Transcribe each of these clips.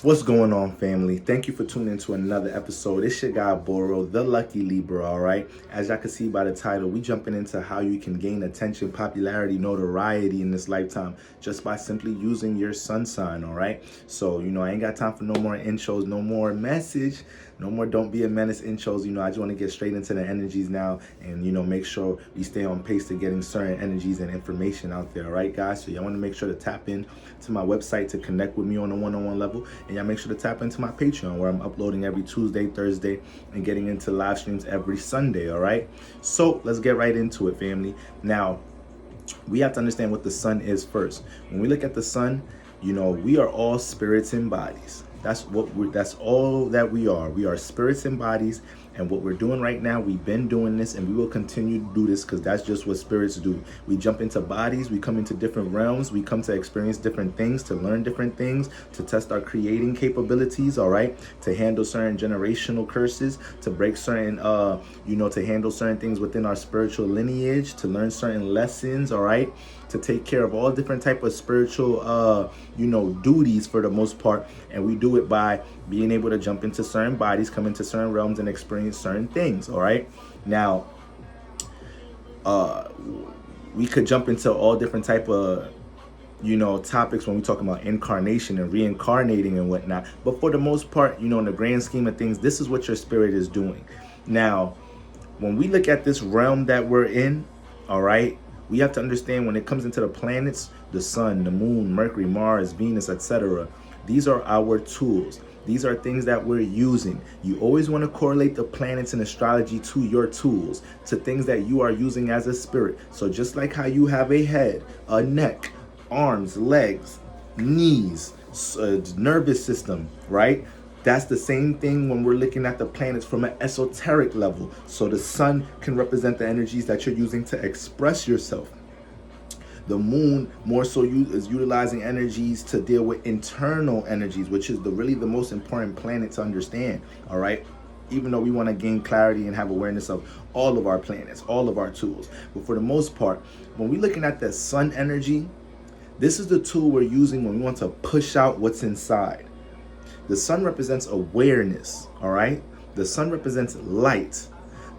What's going on, family? Thank you for tuning into another episode. It's your guy, Boro, the Lucky Libra, all right? As y'all can see by the title, we jumping into how you can gain attention, popularity, notoriety in this lifetime just by simply using your sun sign, all right? So, I ain't got time for no more intros, no more message, no more don't be a menace intros. I just want to get straight into the energies now and, make sure we stay on pace to getting certain energies and information out there, all right, guys? So y'all want to make sure to tap in to my website to connect with me on a one-on-one level. And y'all make sure to tap into my Patreon where I'm uploading every Tuesday, Thursday, and getting into live streams every Sunday, all right? So let's get right into it, family. Now, we have to understand what the sun is first. When we look at the sun, we are all spirits and bodies. That's all that we are. We are spirits and bodies. And what we're doing right now, we've been doing this and we will continue to do this because that's just what spirits do. We jump into bodies, we come into different realms, we come to experience different things, to learn different things, to test our creating capabilities, all right? To handle certain generational curses, to break certain, to handle certain things within our spiritual lineage, to learn certain lessons, all right? To take care of all different type of spiritual, duties for the most part. And we do it by being able to jump into certain bodies, come into certain realms and experience certain things, all right? Now, we could jump into all different type of, topics when we talk about incarnation and reincarnating and whatnot. But for the most part, in the grand scheme of things, this is what your spirit is doing. Now, when we look at this realm that we're in, all right, we have to understand when it comes into the planets, the sun, the moon, Mercury, Mars, Venus, etc. These are our tools. These are things that we're using. You always want to correlate the planets and astrology to your tools, to things that you are using as a spirit. So just like how you have a head, a neck, arms, legs, knees, nervous system, right? That's the same thing when we're looking at the planets from an esoteric level. So the sun can represent the energies that you're using to express yourself. The moon more so is utilizing energies to deal with internal energies, which is really the most important planet to understand, all right? Even though we want to gain clarity and have awareness of all of our planets, all of our tools. But for the most part, when we're looking at the sun energy, this is the tool we're using when we want to push out what's inside. The sun represents awareness, all right? The sun represents light.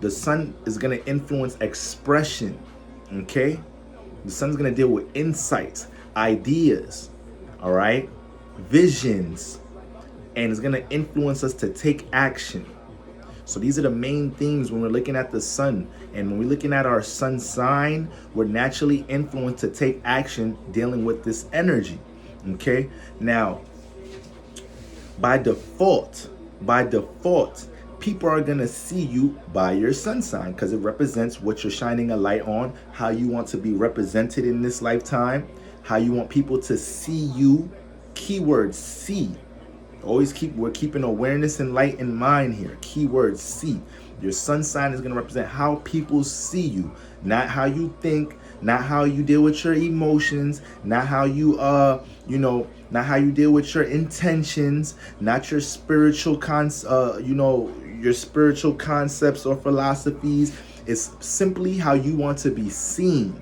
The sun is going to influence expression, okay? The sun's going to deal with insights, ideas, all right? Visions, and it's going to influence us to take action. So these are the main things when we're looking at the sun. And when we're looking at our sun sign, we're naturally influenced to take action dealing with this energy, okay? Now, by default, people are going to see you by your sun sign because it represents what you're shining a light on, how you want to be represented in this lifetime, how you want people to see you. Keyword see. We're keeping awareness and light in mind here. Keyword see. Your sun sign is going to represent how people see you, not how you think, not how you deal with your emotions, not how you not how you deal with your intentions, not your spiritual your spiritual concepts or philosophies. It's simply how you want to be seen.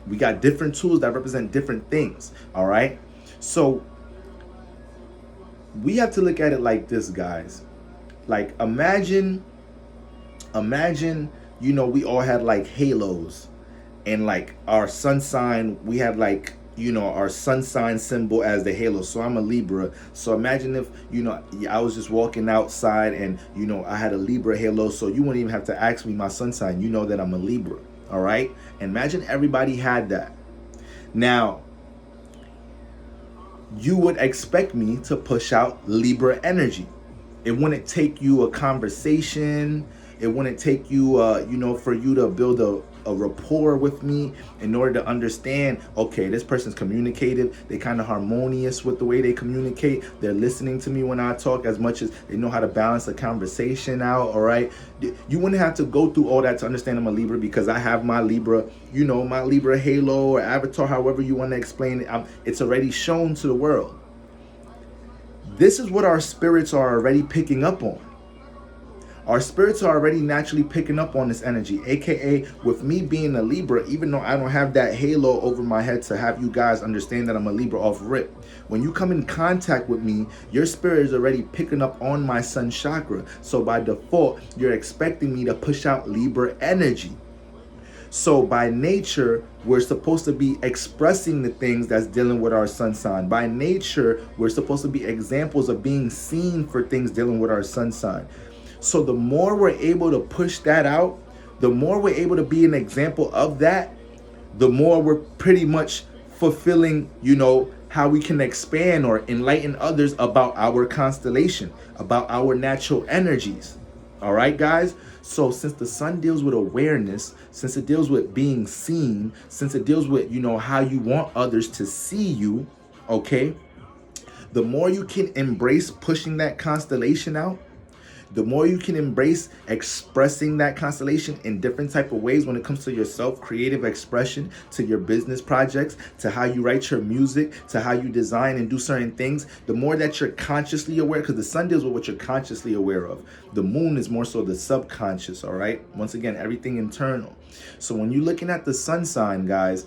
We got different tools that represent different things, all right? So we have to look at it like this, guys. Like imagine, we all had like halos and like our sun sign, we had like, our sun sign symbol as the halo. So I'm a Libra. So imagine if, I was just walking outside and, I had a Libra halo. So you wouldn't even have to ask me my sun sign. You know that I'm a Libra. All right. Imagine everybody had that. Now, you would expect me to push out Libra energy. It wouldn't take you a conversation. It wouldn't take you, for you to build a rapport with me in order to understand, okay, this person's communicative. They kind of harmonious with the way they communicate. They're listening to me when I talk as much as they know how to balance the conversation out, all right? You wouldn't have to go through all that to understand I'm a Libra because I have my Libra, my Libra halo or avatar, however you want to explain it. It's already shown to the world. This is what our spirits are already picking up on. Our spirits are already naturally picking up on this energy, aka with me being a Libra, even though I don't have that halo over my head to have you guys understand that I'm a Libra off rip. When you come in contact with me, your spirit is already picking up on my sun chakra. So by default, you're expecting me to push out Libra energy. So by nature, we're supposed to be expressing the things that's dealing with our sun sign. By nature, we're supposed to be examples of being seen for things dealing with our sun sign. So the more we're able to push that out, the more we're able to be an example of that, the more we're pretty much fulfilling, how we can expand or enlighten others about our constellation, about our natural energies. All right, guys? So since the sun deals with awareness, since it deals with being seen, since it deals with, how you want others to see you, okay? The more you can embrace pushing that constellation out, the more you can embrace expressing that constellation in different type of ways when it comes to your self-creative expression, to your business projects, to how you write your music, to how you design and do certain things, the more that you're consciously aware, because the sun deals with what you're consciously aware of. The moon is more so the subconscious, all right? Once again, everything internal. So when you're looking at the sun sign, guys,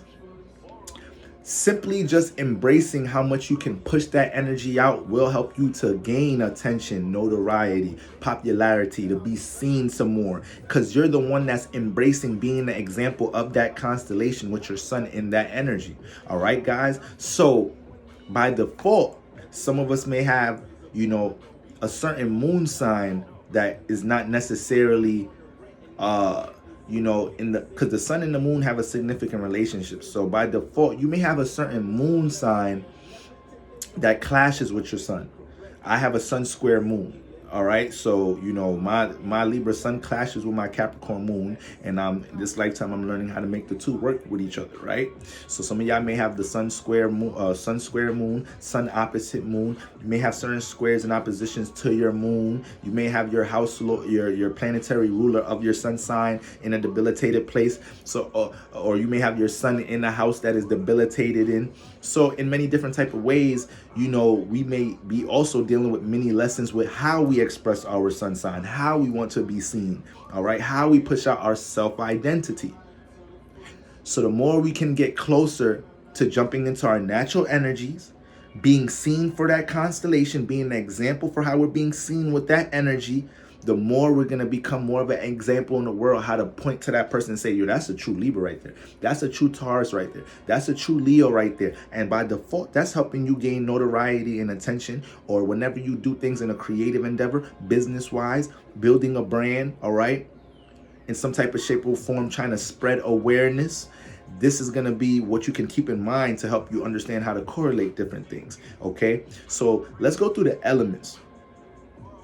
simply just embracing how much you can push that energy out will help you to gain attention, notoriety, popularity, to be seen some more, because you're the one that's embracing being the example of that constellation with your sun in that energy. All right, guys? So by default, some of us may have, a certain moon sign that is not necessarily because the sun and the moon have a significant relationship. So by default, you may have a certain moon sign that clashes with your sun. I have a sun square moon. All right, so my Libra sun clashes with my Capricorn moon, and this lifetime I'm learning how to make the two work with each other, right? So some of y'all may have the sun square moon, sun opposite moon. You may have certain squares and oppositions to your moon. You may have your house, your planetary ruler of your sun sign in a debilitated place. So or you may have your sun in a house that is debilitated in. So in many different type of ways, we may be also dealing with many lessons with how we express our sun sign, how we want to be seen, all right, how we push out our self-identity. So the more we can get closer to jumping into our natural energies, being seen for that constellation, being an example for how we're being seen with that energy, the more we're going to become more of an example in the world, how to point to that person and say, yo, that's a true Libra right there. That's a true Taurus right there. That's a true Leo right there. And by default, that's helping you gain notoriety and attention, or whenever you do things in a creative endeavor, business-wise, building a brand, all right, in some type of shape or form, trying to spread awareness. This is going to be what you can keep in mind to help you understand how to correlate different things, okay? So let's go through the elements.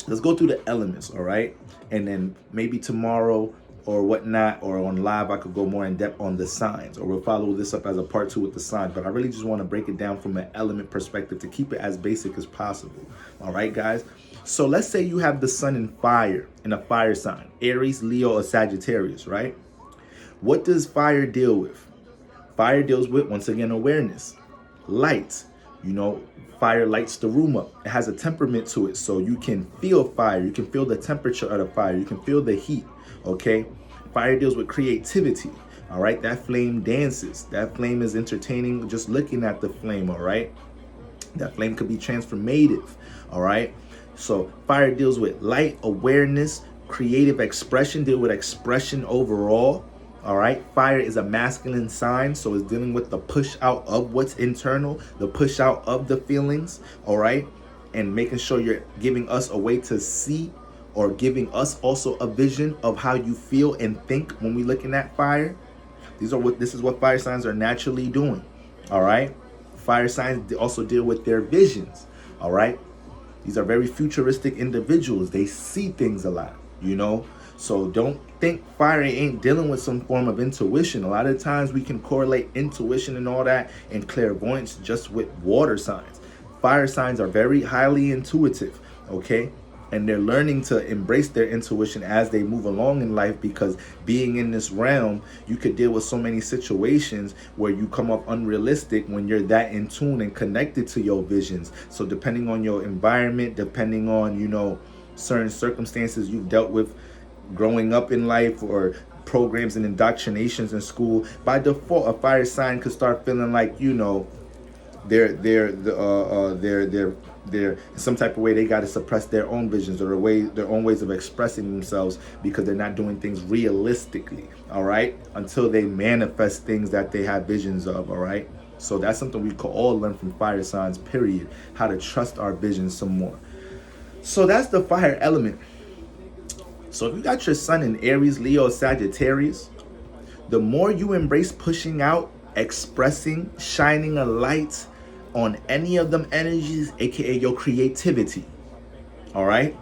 All right? And then maybe tomorrow or whatnot, or on live, I could go more in depth on the signs, or we'll follow this up as a part 2 with the signs. But I really just want to break it down from an element perspective to keep it as basic as possible. All right, guys? So let's say you have the sun in fire, in a fire sign, Aries, Leo, or Sagittarius, right? What does fire deal with? Fire deals with, once again, awareness, light. Fire lights the room up. It has a temperament to it, so you can feel fire. You can feel the temperature of the fire. You can feel the heat, okay? Fire deals with creativity, all right? That flame dances. That flame is entertaining just looking at the flame, all right? That flame could be transformative, all right? So fire deals with light, awareness, creative expression, deal with expression overall. All right, fire is a masculine sign, so it's dealing with the push out of what's internal, the push out of the feelings, all right, and making sure you're giving us a way to see, or giving us also a vision of how you feel and think when we're looking at fire. This is what fire signs are naturally doing. All right, fire signs also deal with their visions. All right, these are very futuristic individuals. They see things a lot, So don't think fire ain't dealing with some form of intuition. A lot of times we can correlate intuition and all that and clairvoyance just with water signs. Fire signs are very highly intuitive, okay? And they're learning to embrace their intuition as they move along in life, because being in this realm, you could deal with so many situations where you come up unrealistic when you're that in tune and connected to your visions. So depending on your environment, depending on, certain circumstances you've dealt with growing up in life, or programs and indoctrinations in school. By default, a fire sign could start feeling like, they're in some type of way they got to suppress their own visions, or their own ways of expressing themselves, because they're not doing things realistically, all right, until they manifest things that they have visions of, all right. So that's something we could all learn from fire signs, period, how to trust our visions some more. So that's the fire element. So if you got your sun in Aries, Leo, Sagittarius, the more you embrace pushing out, expressing, shining a light on any of them energies, aka your creativity, all right?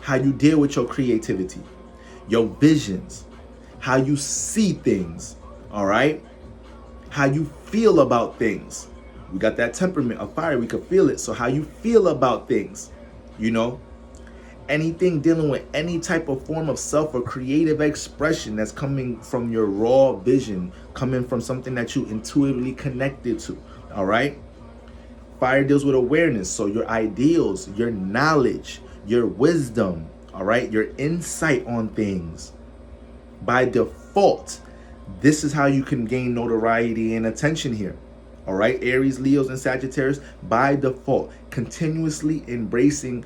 How you deal with your creativity, your visions, how you see things, all right? How you feel about things. We got that temperament of fire, we can feel it. So how you feel about things, anything dealing with any type of form of self or creative expression that's coming from your raw vision, coming from something that you intuitively connected to, all right? Fire deals with awareness, so your ideals, your knowledge, your wisdom, all right, your insight on things. By default, this is how you can gain notoriety and attention here. All right, Aries, Leos, and Sagittarius, by default, continuously embracing,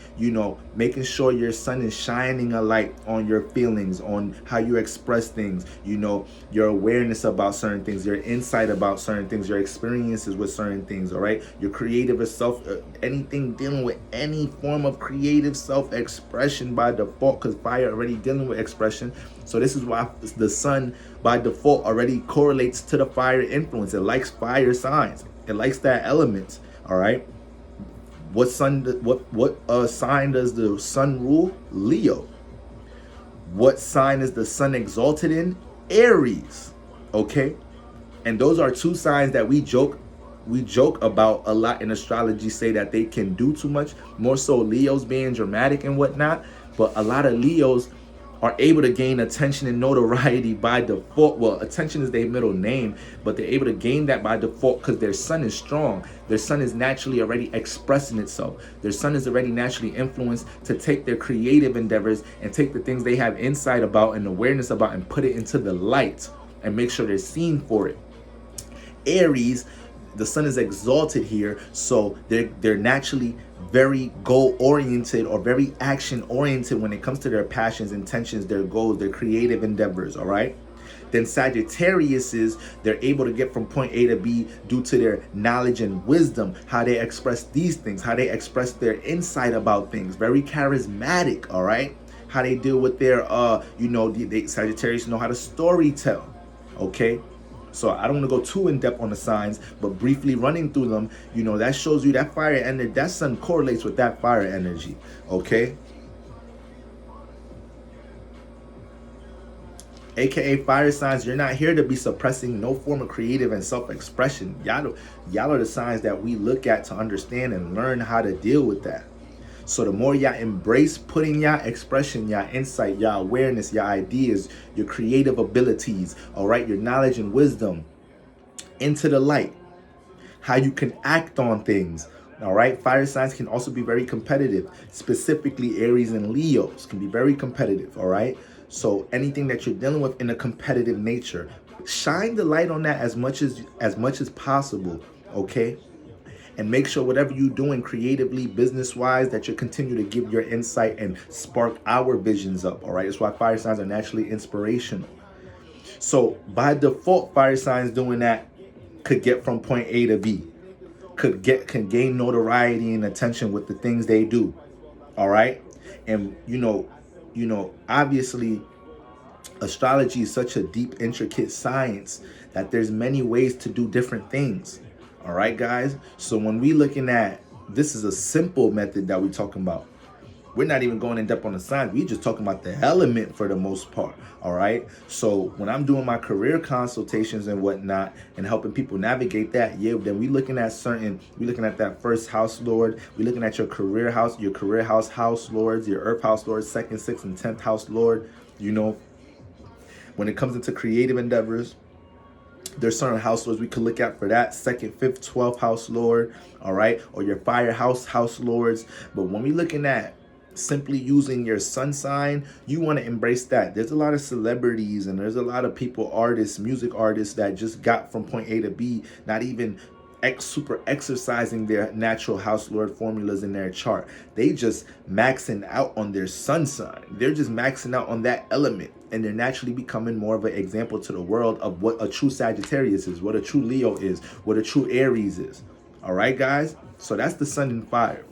making sure your sun is shining a light on your feelings, on how you express things, your awareness about certain things, your insight about certain things, your experiences with certain things, all right? Your creative self, anything dealing with any form of creative self-expression by default, because fire already dealing with expression. So this is why the sun by default already correlates to the fire influence. It likes fire signs. It likes that element. All right. What sign does the sun rule? Leo. What sign is the sun exalted in? Aries. Okay. And those are two signs that we joke about a lot in astrology, say that they can do too much. More so Leos being dramatic and whatnot. But a lot of Leos are able to gain attention and notoriety by default. Well, attention is their middle name, but they're able to gain that by default because their sun is strong. Their sun is naturally already expressing itself. Their sun is already naturally influenced to take their creative endeavors and take the things they have insight about and awareness about and put it into the light and make sure they're seen for it. Aries, the sun is exalted here, so they're naturally very goal-oriented or very action-oriented when it comes to their passions, intentions, their goals, their creative endeavors, all right? Then Sagittarius they're able to get from point A to B due to their knowledge and wisdom, how they express these things, how they express their insight about things, very charismatic, all right? How they deal with their, Sagittarius know how to story tell, okay? So I don't want to go too in depth on the signs, but briefly running through them, that shows you that fire energy, that sun correlates with that fire energy, okay? AKA fire signs, you're not here to be suppressing no form of creative and self-expression. Y'all are the signs that we look at to understand and learn how to deal with that. So the more y'all embrace putting y'all expression, y'all insight, y'all awareness, y'all ideas, your creative abilities, all right, your knowledge and wisdom into the light, how you can act on things, all right? Fire signs can also be very competitive. Specifically, Aries and Leos can be very competitive, all right? So anything that you're dealing with in a competitive nature, shine the light on that as much as possible, okay? And make sure whatever you're doing creatively, business-wise, that you continue to give your insight and spark our visions up, all right? That's why fire signs are naturally inspirational. So by default, fire signs doing that could get from point A to B, can gain notoriety and attention with the things they do, all right? And, obviously, astrology is such a deep, intricate science that there's many ways to do different things. All right, guys. So when we looking at, this is a simple method that we're talking about. We're not even going in depth on the signs. We just talking about the element for the most part. All right. So when I'm doing my career consultations and whatnot and helping people navigate that, then we looking at that first house lord. We're looking at your career house lords, your earth house lords, second, sixth, and 10th house lord. When it comes into creative endeavors, there's certain house lords we could look at for that. Second, fifth, 12th house lord, all right? Or your fire house lords. But when we looking at simply using your sun sign, you want to embrace that. There's a lot of celebrities and there's a lot of people, artists, music artists, that just got from point A to B, not even super exercising their natural house lord formulas in their chart. They just maxing out on their sun sign. They're just maxing out on that element, and they're naturally becoming more of an example to the world of what a true Sagittarius is, what a true Leo is, what a true Aries is. All right, guys? So that's the sun in fire.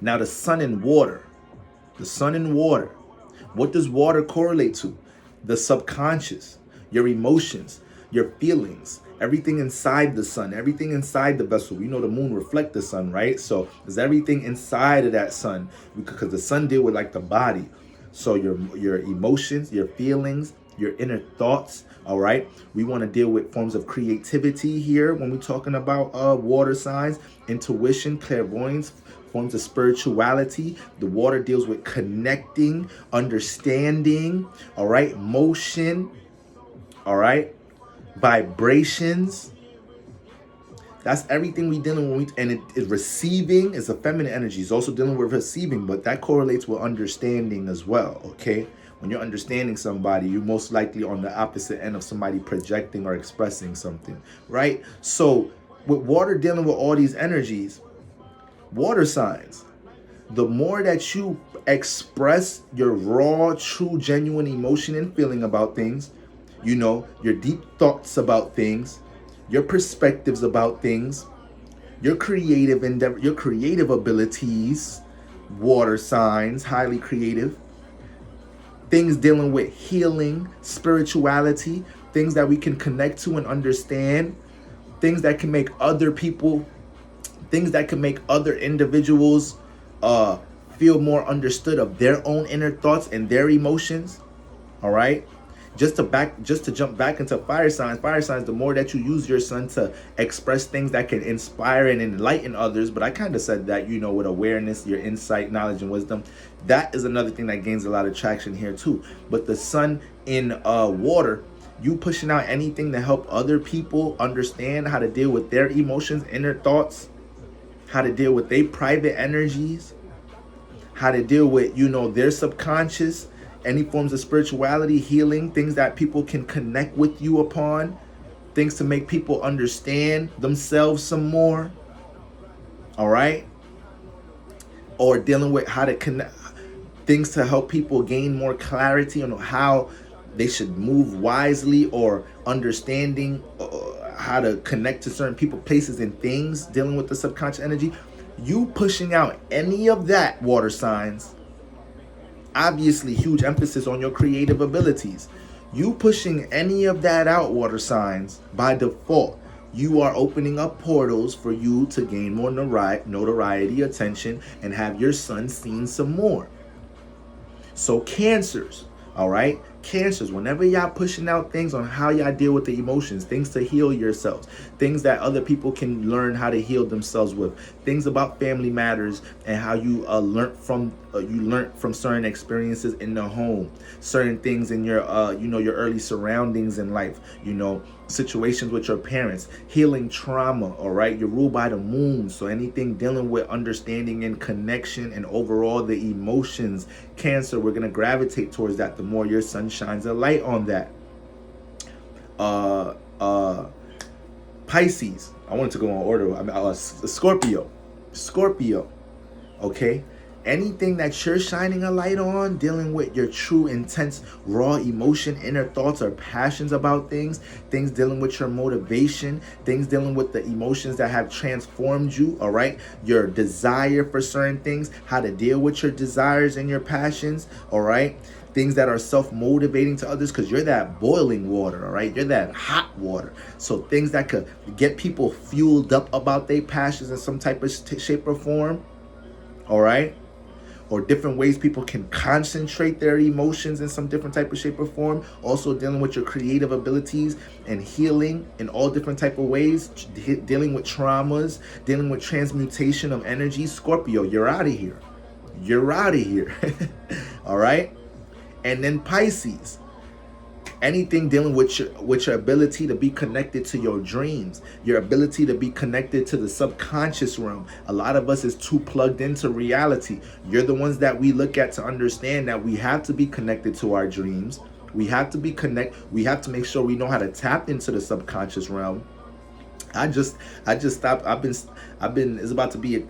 Now the sun in water. The sun in water. What does water correlate to? The subconscious, your emotions, your feelings, everything inside the sun, everything inside the vessel. We know the moon reflects the sun, right? So there's everything inside of that sun, because the sun deal with like the body. So your emotions, your feelings, your inner thoughts, all right? We want to deal with forms of creativity here when we're talking about water signs, intuition, clairvoyance, forms of spirituality. The water deals with connecting, understanding, all right? Motion, all right? Vibrations. That's everything we dealing with. And it is receiving is a feminine energy. It's also dealing with receiving, but that correlates with understanding as well, okay? When you're understanding somebody, you're most likely on the opposite end of somebody projecting or expressing something, right? So with water dealing with all these energies, water signs, the more that you express your raw, true, genuine emotion and feeling about things, you know, your deep thoughts about things, your perspectives about things, your creative endeavor, your creative abilities, water signs, highly creative, things dealing with healing, spirituality, things that we can connect to and understand, things that can make other people, things that can make other individuals feel more understood of their own inner thoughts and their emotions. All right. Just to jump back into fire signs, the more that you use your sun to express things that can inspire and enlighten others, but I kind of said that, you know, with awareness, your insight, knowledge, and wisdom, that is another thing that gains a lot of traction here too. But the sun in water, you pushing out anything to help other people understand how to deal with their emotions, inner thoughts, how to deal with their private energies, how to deal with, you know, their subconscious, any forms of spirituality, healing, things that people can connect with you upon, things to make people understand themselves some more, all right? Or dealing with how to connect, things to help people gain more clarity on how they should move wisely, or understanding how to connect to certain people, places, and things, dealing with the subconscious energy. You pushing out any of that, water signs, obviously huge emphasis on your creative abilities. You pushing any of that out, water signs, by default, you are opening up portals for you to gain more notoriety, attention, and have your sun seen some more. So Cancers, all right? Cancers, whenever y'all pushing out things on how y'all deal with the emotions, things to heal yourselves, things that other people can learn how to heal themselves with, things about family matters and how you learned from certain experiences in the home, certain things in your your early surroundings in life, you know, situations with your parents, healing trauma, all right? You're ruled by the moon, so anything dealing with understanding and connection and overall the emotions, Cancer, we're gonna gravitate towards that the more your sun shines a light on that. Pisces, I wanted to go in order. Scorpio, okay? Anything that you're shining a light on, dealing with your true, intense, raw emotion, inner thoughts or passions about things dealing with your motivation, things dealing with the emotions that have transformed you, all right? Your desire for certain things, how to deal with your desires and your passions, all right? Things that are self-motivating to others, because you're that boiling water, all right? You're that hot water. So things that could get people fueled up about their passions in some type of shape or form, all right? Or different ways people can concentrate their emotions in some different type of shape or form. Also dealing with your creative abilities and healing in all different type of ways. Dealing with traumas, dealing with transmutation of energy. Scorpio, you're out of here. You're out of here. All right? And then Pisces. Anything dealing with your ability to be connected to your dreams, your ability to be connected to the subconscious realm. A lot of us is too plugged into reality. You're the ones that we look at to understand that we have to be connected to our dreams. We have to we have to make sure we know how to tap into the subconscious realm. I just stopped. It's about to be,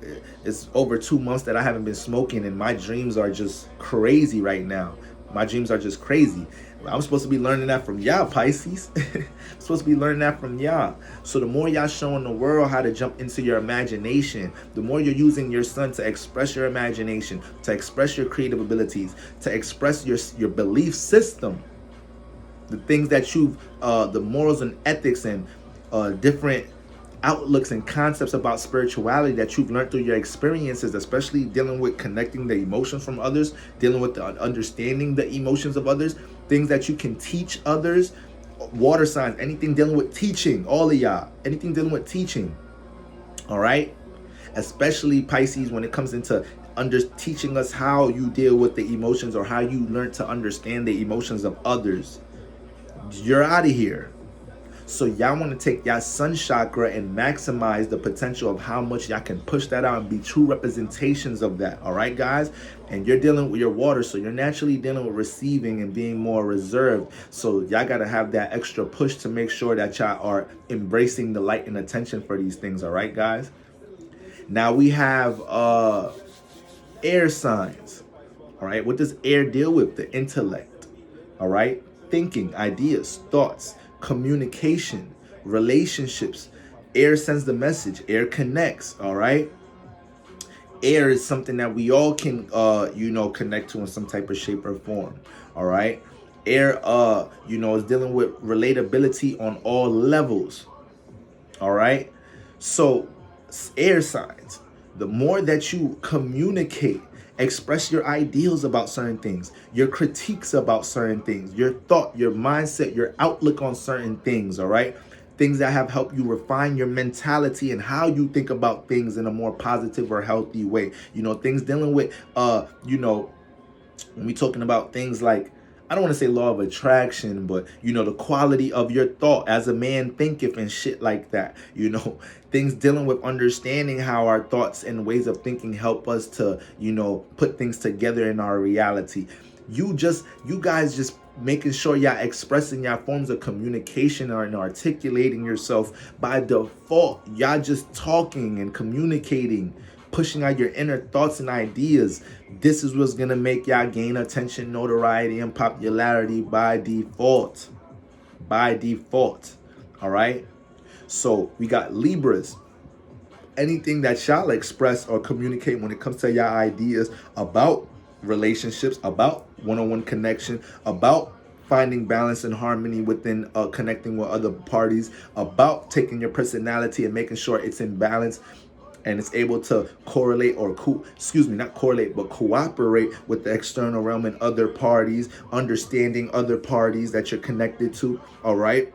it's over 2 months that I haven't been smoking, and my dreams are just crazy right now. My dreams are just crazy. I'm supposed to be learning that from y'all, Pisces. I'm supposed to be learning that from y'all. So the more y'all showing the world how to jump into your imagination, the more you're using your sun to express your imagination, to express your creative abilities, to express your belief system, the things that you've, the morals and ethics and different outlooks and concepts about spirituality that you've learned through your experiences, especially dealing with connecting the emotions from others, dealing with the understanding the emotions of others, things that you can teach others, water signs, anything dealing with teaching, all of y'all, anything dealing with teaching, all right? Especially Pisces, when it comes into teaching us how you deal with the emotions or how you learn to understand the emotions of others. You're out of here. So y'all want to take y'all sun chakra and maximize the potential of how much y'all can push that out and be true representations of that. All right, guys? And you're dealing with your water, so you're naturally dealing with receiving and being more reserved. So y'all got to have that extra push to make sure that y'all are embracing the light and attention for these things. All right, guys? Now we have air signs. All right? What does air deal with? The intellect. All right? Thinking, ideas, thoughts, communication, relationships. Air sends the message. Air connects. All right. Air is something that we all can, connect to in some type of shape or form. All right. Air, is dealing with relatability on all levels. All right. So air signs, the more that you communicate, express your ideals about certain things, your critiques about certain things, your thought, your mindset, your outlook on certain things, all right? Things that have helped you refine your mentality and how you think about things in a more positive or healthy way. Things dealing with, when we talking about things like, I don't want to say law of attraction, but, the quality of your thought as a man thinketh and shit like that. Things dealing with understanding how our thoughts and ways of thinking help us to, put things together in our reality. You guys just making sure y'all expressing y'all forms of communication and articulating yourself by default. Y'all just talking and communicating, pushing out your inner thoughts and ideas. This is what's going to make y'all gain attention, notoriety, and popularity by default. By default. All right? So we got Libras. Anything that y'all express or communicate when it comes to y'all ideas about relationships, about one-on-one connection, about finding balance and harmony within connecting with other parties, about taking your personality and making sure it's in balance and it's able to correlate or not correlate, but cooperate with the external realm and other parties, understanding other parties that you're connected to, all right?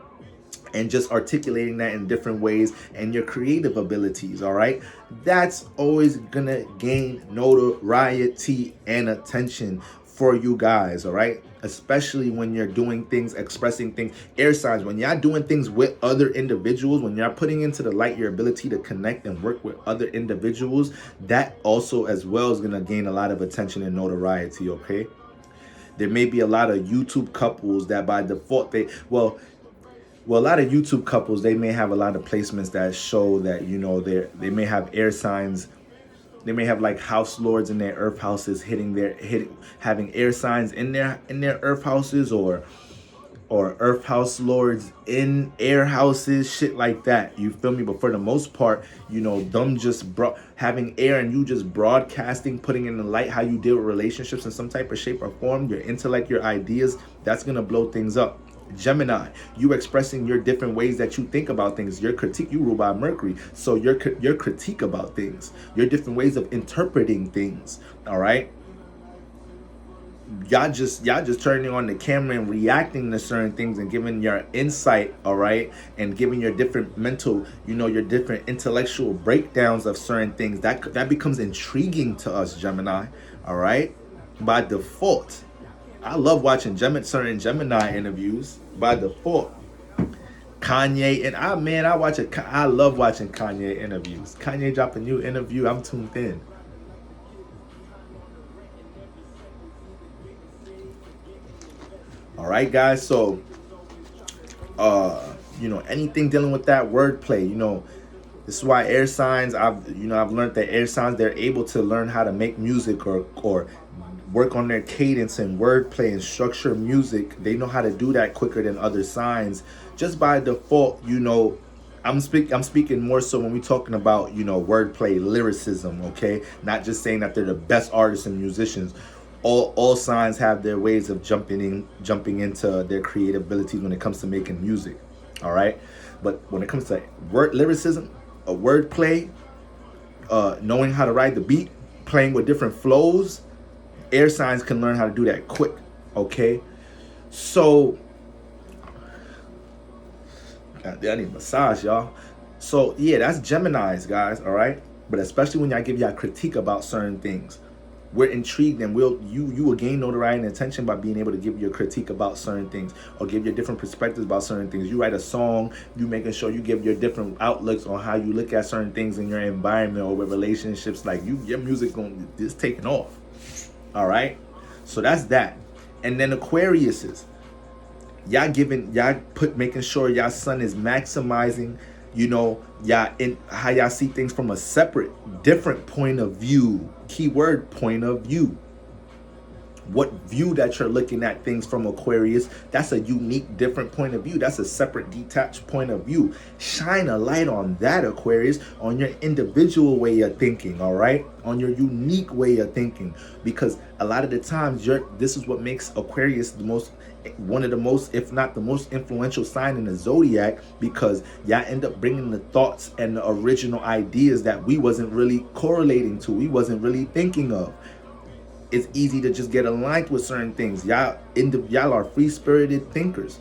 And just articulating that in different ways and your creative abilities, all right? That's always gonna gain notoriety and attention for you guys, all right? Especially when you're doing things, expressing things. Air signs, when y'all doing things with other individuals, when y'all putting into the light your ability to connect and work with other individuals, that also as well is gonna gain a lot of attention and notoriety, okay? There may be a lot of YouTube couples that by default, a lot of YouTube couples, they may have a lot of placements that show that, they may have air signs. They may have like house lords in their earth houses having air signs in their earth houses, or earth house lords in air houses, shit like that. You feel me? But for the most part, them just having air and you just broadcasting, putting in the light how you deal with relationships in some type of shape or form, your intellect, your ideas, that's gonna blow things up. Gemini, you expressing your different ways that you think about things, your critique, you rule by Mercury, so your critique about things, your different ways of interpreting things, all right? Y'all just turning on the camera and reacting to certain things and giving your insight, all right, and giving your different mental, your different intellectual breakdowns of certain things. That becomes intriguing to us, Gemini, all right, by default. I love watching certain Gemini interviews by default. Kanye and I love watching Kanye interviews. Kanye drop a new interview, I'm tuned in. All right, guys. So, anything dealing with that wordplay, this is why air signs. I've learned that air signs, they're able to learn how to make music or work on their cadence and wordplay and structure music. They know how to do that quicker than other signs, just by default. I'm speaking more so when we're talking about wordplay, lyricism. Okay, not just saying that they're the best artists and musicians. All signs have their ways of jumping into their creative abilities when it comes to making music. All right, but when it comes to lyricism, a wordplay, knowing how to ride the beat, playing with different flows, air signs can learn how to do that quick. Okay, so I need a massage, y'all. So yeah, that's Geminis, guys. All right, but especially when y'all give y'all critique about certain things, we're intrigued, and you will gain notoriety and attention by being able to give your critique about certain things or give your different perspectives about certain things. You write a song, you making sure you give your different outlooks on how you look at certain things in your environment or with relationships. Like your music is taking off. All right, so that's that. And then Aquariuses, making sure y'all sun is maximizing, y'all in how y'all see things from a different point of view. Keyword point of view. What view that you're looking at things from, Aquarius, that's a unique, different point of view. That's a separate, detached point of view. Shine a light on that, Aquarius, on your individual way of thinking, all right? On your unique way of thinking. Because a lot of the times, this is what makes Aquarius one of the most, if not the most influential sign in the zodiac, because y'all end up bringing the thoughts and the original ideas that we wasn't really correlating to, we wasn't really thinking of. It's easy to just get aligned with certain things. Y'all are free-spirited thinkers.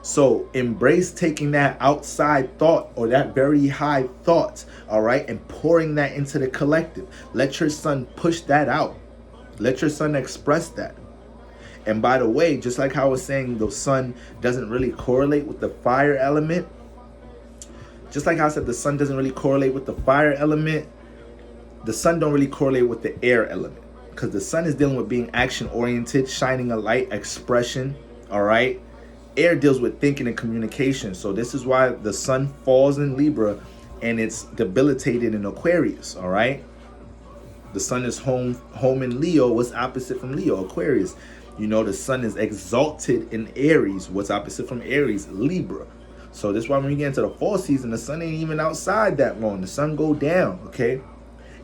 So embrace taking that outside thought or that very high thought, all right, and pouring that into the collective. Let your sun push that out. Let your sun express that. And by the way, just like how I was saying, the sun doesn't really correlate with the fire element. Just like how I said, the sun doesn't really correlate with the fire element. The sun don't really correlate with the air element. Because the sun is dealing with being action-oriented, shining a light, expression, all right? Air deals with thinking and communication. So this is why the sun falls in Libra and it's debilitated in Aquarius, all right? The sun is home in Leo. What's opposite from Leo? Aquarius. The sun is exalted in Aries. What's opposite from Aries? Libra. So that's why when we get into the fall season, the sun ain't even outside that long. The sun go down, okay?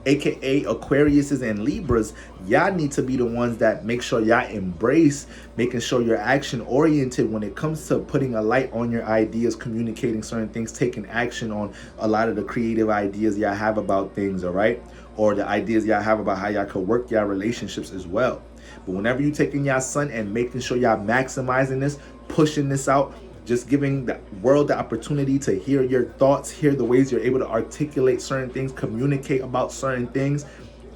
AKA Aquariuses and Libras, y'all need to be the ones that make sure y'all embrace making sure you're action oriented when it comes to putting a light on your ideas, communicating certain things, taking action on a lot of the creative ideas y'all have about things, all right? Or the ideas y'all have about how y'all could work y'all relationships as well. But whenever you taking y'all sun and making sure y'all maximizing this, pushing this out, just giving the world the opportunity to hear your thoughts, hear the ways you're able to articulate certain things, communicate about certain things,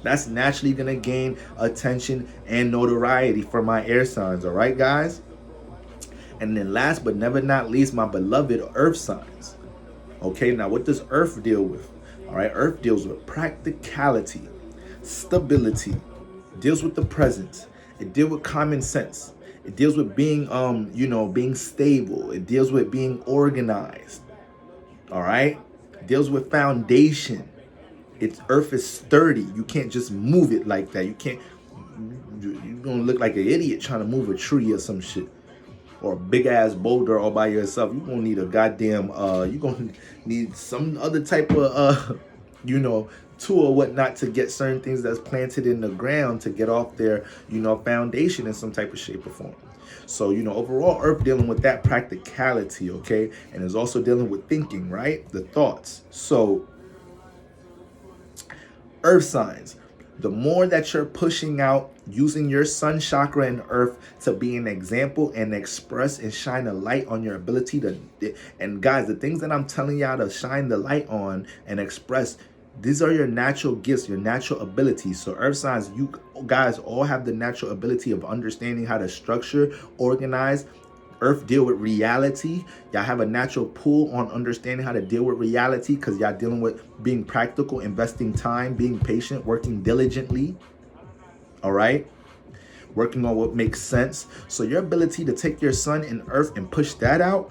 that's naturally going to gain attention and notoriety for my air signs. All right, guys? And then last but never not least, my beloved earth signs. Okay, now what does earth deal with? All right, earth deals with practicality, stability, deals with the present. It deals with common sense. It deals with being, being stable. It deals with being organized. All right? It deals with foundation. Earth is sturdy. You can't just move it like that. You're going to look like an idiot trying to move a tree or some shit. Or a big ass boulder all by yourself. You're going to need a goddamn, you're going to need some other type of, tool or whatnot to get certain things that's planted in the ground to get off their, foundation in some type of shape or form. So, overall, earth dealing with that practicality, okay? And is also dealing with thinking, right? The thoughts. So, earth signs. The more that you're pushing out, using your sun chakra and earth to be an example and express and shine a light on your ability to, and guys, the things that I'm telling y'all to shine the light on and express, These are your natural gifts, your natural abilities. So earth signs, you guys all have the natural ability of understanding how to structure, organize, earth deal with reality. Y'all have a natural pull on understanding how to deal with reality because y'all dealing with being practical, investing time, being patient, working diligently. All right, working on what makes sense. So your ability to take your sun and earth and push out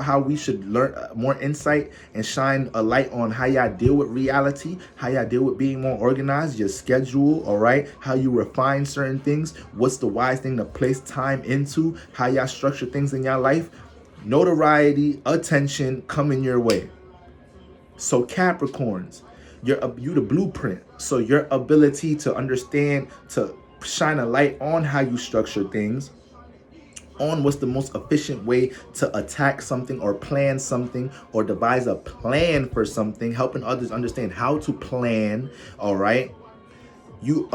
how we should learn more insight and shine a light on how y'all deal with reality, how y'all deal with being more organized, your schedule, all right, how you refine certain things, what's the wise thing to place time into, how y'all structure things in your life. Notoriety, attention coming your way. So Capricorns, you the blueprint. So your ability to understand, to shine a light on how you structure things, on what's the most efficient way to attack something or plan something or devise a plan for something, helping others understand how to plan, all right? You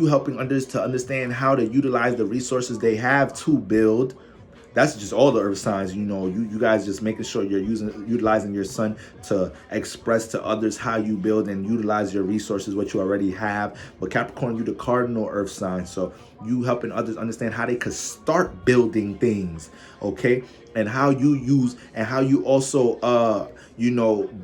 helping others to understand how to utilize the resources they have to build. That's just all the earth signs. You guys just making sure you're utilizing your sun to express to others how you build and utilize your resources, what you already have. But Capricorn, you the cardinal earth sign, so you helping others understand how they could start building things, okay? And how you use and how you also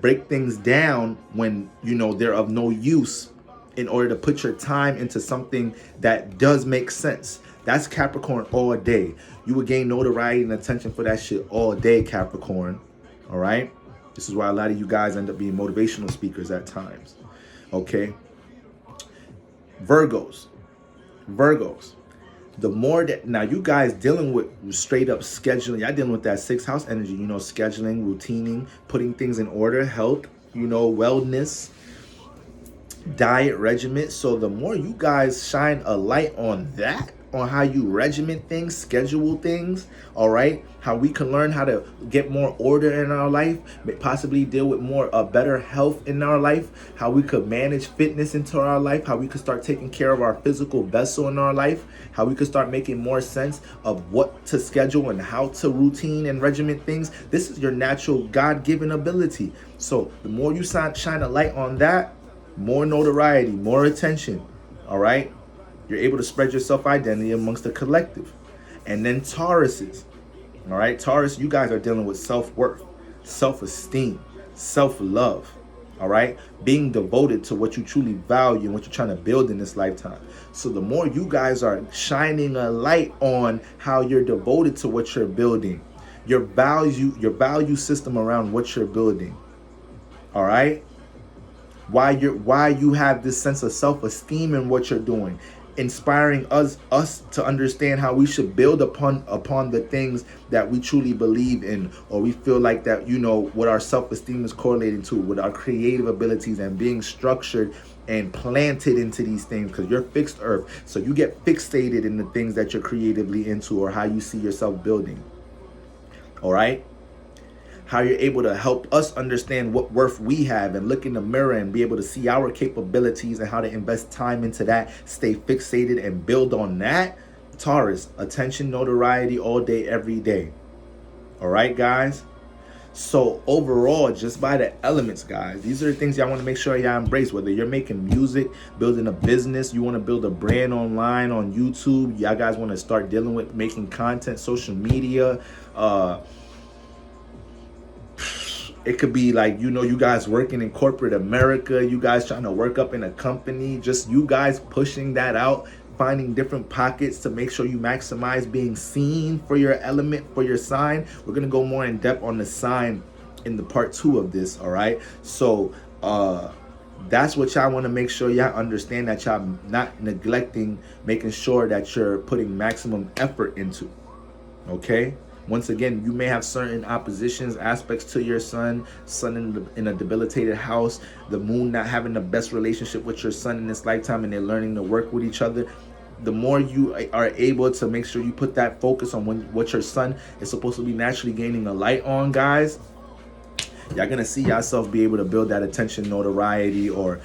break things down when they're of no use, in order to put your time into something that does make sense. That's Capricorn all day. You will gain notoriety and attention for that shit all day, Capricorn. All right? This is why a lot of you guys end up being motivational speakers at times. Okay? Virgos. The more that, now you guys dealing with straight up scheduling, y'all dealing with that 6th house energy, scheduling, routining, putting things in order, health, wellness, diet, regiment. So the more you guys shine a light on that, on how you regiment things, schedule things, all right, how we can learn how to get more order in our life, possibly deal with more better health in our life, how we could manage fitness into our life, how we could start taking care of our physical vessel in our life, how we could start making more sense of what to schedule and how to routine and regiment things. This is your natural God-given ability. So the more you shine a light on that, more notoriety, more attention, all right? You're able to spread your self-identity amongst the collective. And then Tauruses, all right? Taurus, you guys are dealing with self-worth, self-esteem, self-love, all right? Being devoted to what you truly value and what you're trying to build in this lifetime. So the more you guys are shining a light on how you're devoted to what you're building, your value system around what you're building, all right? Why you have this sense of self-esteem in what you're doing, inspiring us to understand how we should build upon the things that we truly believe in, or we feel like that what our self-esteem is correlating to, with our creative abilities and being structured and planted into these things, because you're fixed earth, so you get fixated in the things that you're creatively into or how you see yourself building. All right, how you're able to help us understand what worth we have and look in the mirror and be able to see our capabilities and how to invest time into that, stay fixated and build on that. Taurus, attention, notoriety all day, every day. All right, guys? So overall, just by the elements, guys, these are the things y'all want to make sure y'all embrace. Whether you're making music, building a business, you want to build a brand online on YouTube, y'all guys want to start dealing with making content, social media, it could be like, you guys working in corporate America, you guys trying to work up in a company, just you guys pushing that out, finding different pockets to make sure you maximize being seen for your element, for your sign. We're going to go more in depth on the sign in the part 2 of this, all right? So that's what y'all want to make sure y'all understand, that y'all not neglecting, making sure that you're putting maximum effort into, okay? Once again, you may have certain oppositions, aspects to your sun in a debilitated house, the moon not having the best relationship with your sun in this lifetime, and they're learning to work with each other. The more you are able to make sure you put that focus on what your sun is supposed to be naturally gaining a light on, guys, y'all gonna see yourself be able to build that attention, notoriety, or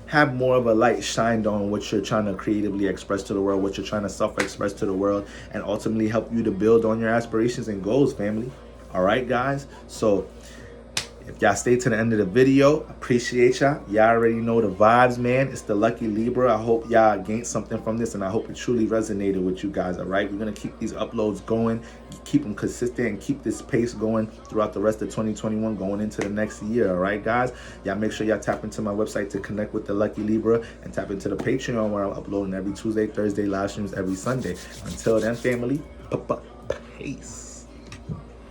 have more of a light shined on what you're trying to creatively express to the world, what you're trying to self-express to the world, and ultimately help you to build on your aspirations and goals, family. All right, guys? So If y'all stay to the end of the video, appreciate y'all. Y'all already know the vibes, man. It's the Lucky Libra. I hope y'all gained something from this, and I hope it truly resonated with you guys, all right? We're going to keep these uploads going, keep them consistent, and keep this pace going throughout the rest of 2021, going into the next year, all right, guys? Y'all make sure y'all tap into my website to connect with the Lucky Libra, and tap into the Patreon where I'm uploading every Tuesday, Thursday, live streams every Sunday. Until then, family, peace.